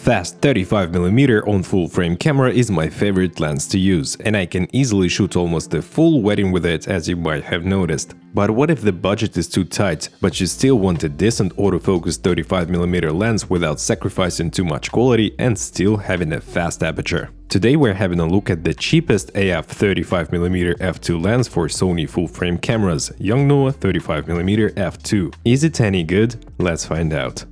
fast 35mm on full-frame camera is my favorite lens to use, and I can easily shoot almost a full wedding with it, as you might have noticed. But what if the budget is too tight, but you still want a decent autofocus 35mm lens without sacrificing too much quality and still having a fast aperture? Today we're having a look at the cheapest AF 35mm f2 lens for Sony full-frame cameras, Yongnuo 35mm f2. Is it any good? Let's find out.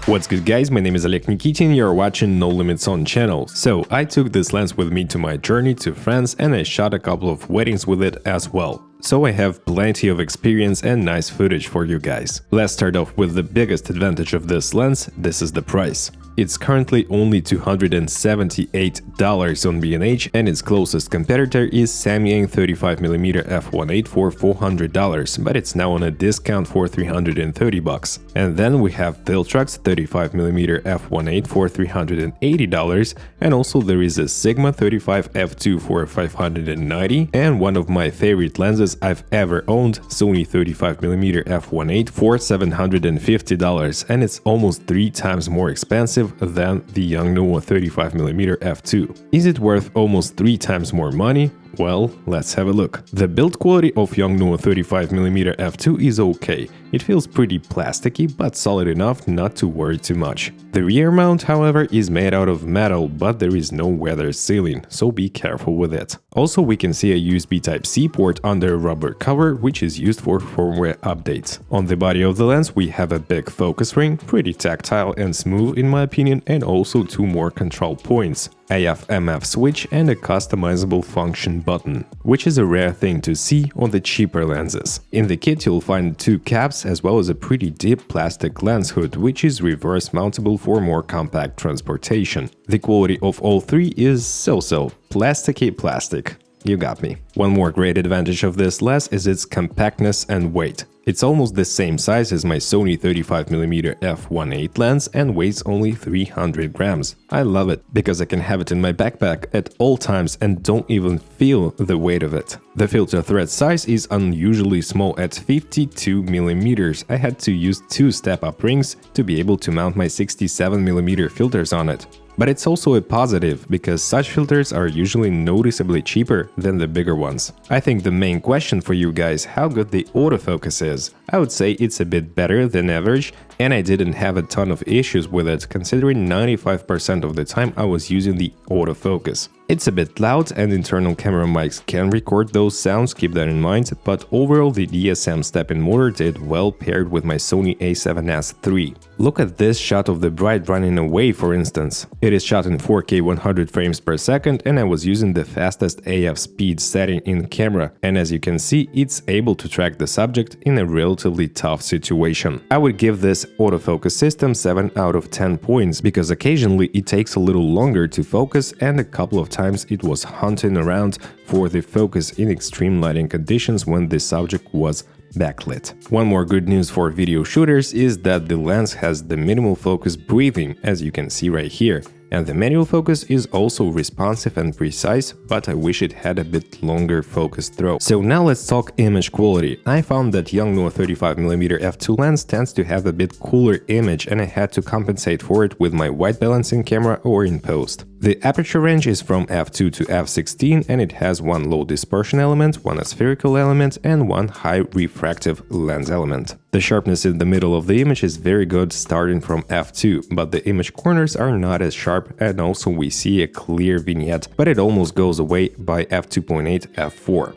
What's good guys, my name is Oleg Nikitin, you're watching No Limits On channel. So I took this lens with me to my journey to France and I shot a couple of weddings with it as well. So I have plenty of experience and nice footage for you guys. Let's start off with the biggest advantage of this lens, this is the price. It's currently only $278 on B&H and its closest competitor is Samyang 35mm f1.8 for $400, but it's now on a discount for $330. And then we have Viltrox 35mm f1.8 for $380, and also there is a Sigma 35 f2 for $590, and one of my favorite lenses I've ever owned, Sony 35mm f1.8 for $750, and it's almost 3 times more expensive than the Yongnuo 35mm f2. Is it worth almost 3 times more money? Well, let's have a look. The build quality of Yongnuo 35mm f2 is okay. It feels pretty plasticky, but solid enough not to worry too much. The rear mount, however, is made out of metal, but there is no weather sealing, so be careful with it. Also, we can see a USB Type-C port under a rubber cover, which is used for firmware updates. On the body of the lens, we have a big focus ring, pretty tactile and smooth in my opinion, and also 2 more control points. AF/MF switch and a customizable function button, which is a rare thing to see on the cheaper lenses. In the kit you'll find 2 caps as well as a pretty deep plastic lens hood, which is reverse mountable for more compact transportation. The quality of all 3 is so-so, plasticky plastic. You got me. One more great advantage of this lens is its compactness and weight. It's almost the same size as my Sony 35mm f1.8 lens and weighs only 300 grams. I love it, because I can have it in my backpack at all times and don't even feel the weight of it. The filter thread size is unusually small at 52mm. I had to use 2 step-up rings to be able to mount my 67mm filters on it. But it's also a positive, because such filters are usually noticeably cheaper than the bigger ones. I think the main question for you guys, how good the autofocus is. I would say it's a bit better than average, and I didn't have a ton of issues with it, considering 95% of the time I was using the autofocus. It's a bit loud and internal camera mics can record those sounds, keep that in mind, but overall the DSM step-in motor did well paired with my Sony a7S III. Look at this shot of the bride running away, for instance. It is shot in 4K 100 frames per second and I was using the fastest AF speed setting in camera, and as you can see it's able to track the subject in a relatively tough situation. I would give this autofocus system 7 out of 10 points, because occasionally it takes a little longer to focus and a couple of times it was hunting around for the focus in extreme lighting conditions when the subject was backlit. One more good news for video shooters is that the lens has the minimal focus breathing, as you can see right here. And the manual focus is also responsive and precise, but I wish it had a bit longer focus throw. So now let's talk image quality. I found that Yongnuo 35mm f2 lens tends to have a bit cooler image, and I had to compensate for it with my white balance in camera or in post. The aperture range is from f2 to f16 and it has 1 low dispersion element, 1 aspherical element and 1 high refractive lens element. The sharpness in the middle of the image is very good starting from f2, but the image corners are not as sharp, and also we see a clear vignette, but it almost goes away by f2.8, f4.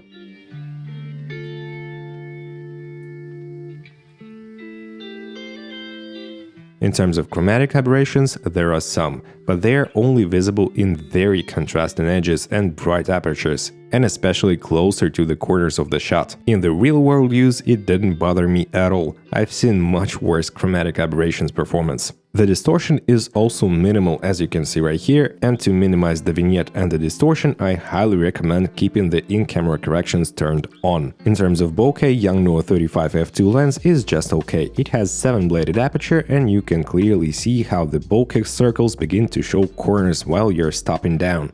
In terms of chromatic aberrations, there are some, but they are only visible in very contrasting edges and bright apertures, and especially closer to the corners of the shot. In the real-world use, it didn't bother me at all. I've seen much worse chromatic aberrations performance. The distortion is also minimal, as you can see right here, and to minimize the vignette and the distortion, I highly recommend keeping the in-camera corrections turned on. In terms of bokeh, Yongnuo 35 f2 lens is just okay. It has 7-bladed aperture and you can clearly see how the bokeh circles begin to show corners while you're stopping down.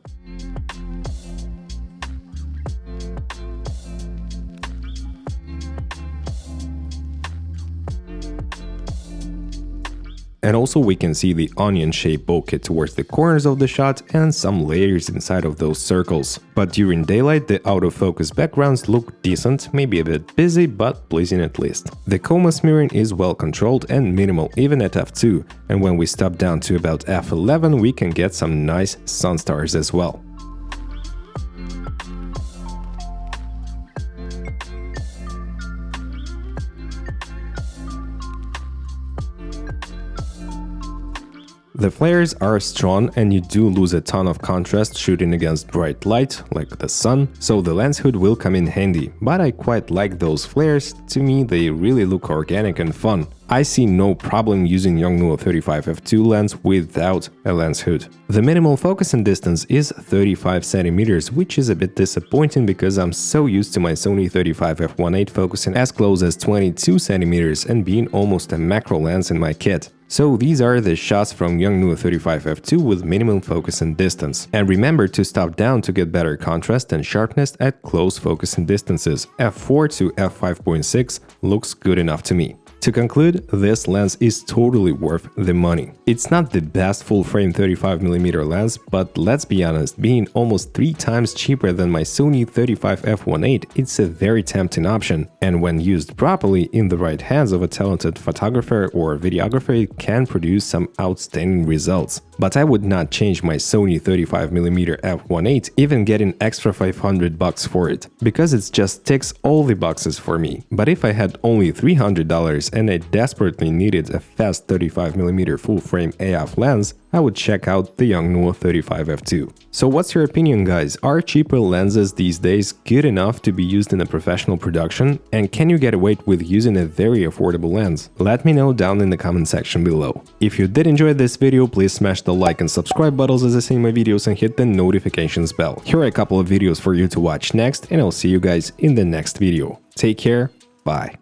And also we can see the onion-shaped bokeh towards the corners of the shot and some layers inside of those circles. But during daylight, the autofocus backgrounds look decent, maybe a bit busy, but pleasing at least. The coma smearing is well controlled and minimal even at f2, and when we stop down to about f11 we can get some nice sun stars as well. The flares are strong and you do lose a ton of contrast shooting against bright light, like the sun, so the lens hood will come in handy, but I quite like those flares. To me they really look organic and fun. I see no problem using Yongnuo 35 f2 lens without a lens hood. The minimal focus and distance is 35 cm, which is a bit disappointing because I'm so used to my Sony 35 f1.8 focusing as close as 22 cm and being almost a macro lens in my kit. So these are the shots from Yongnuo 35 f2 with minimum focus and distance. And remember to stop down to get better contrast and sharpness at close focus and distances. f4 to f5.6 looks good enough to me. To conclude, this lens is totally worth the money. It's not the best full-frame 35mm lens, but let's be honest, being almost 3 times cheaper than my Sony 35 f1.8, it's a very tempting option, and when used properly in the right hands of a talented photographer or videographer, it can produce some outstanding results. But I would not change my Sony 35mm f1.8, even getting extra $500 for it, because it just ticks all the boxes for me. But if I had only $300 and I desperately needed a fast 35mm full-frame AF lens, I would check out the Yongnuo 35 f2. So what's your opinion, guys? Are cheaper lenses these days good enough to be used in a professional production? And can you get away with using a very affordable lens? Let me know down in the comment section below. If you did enjoy this video, please smash the like and subscribe buttons as I see my videos and hit the notifications bell. Here are a couple of videos for you to watch next, and I'll see you guys in the next video. Take care, bye.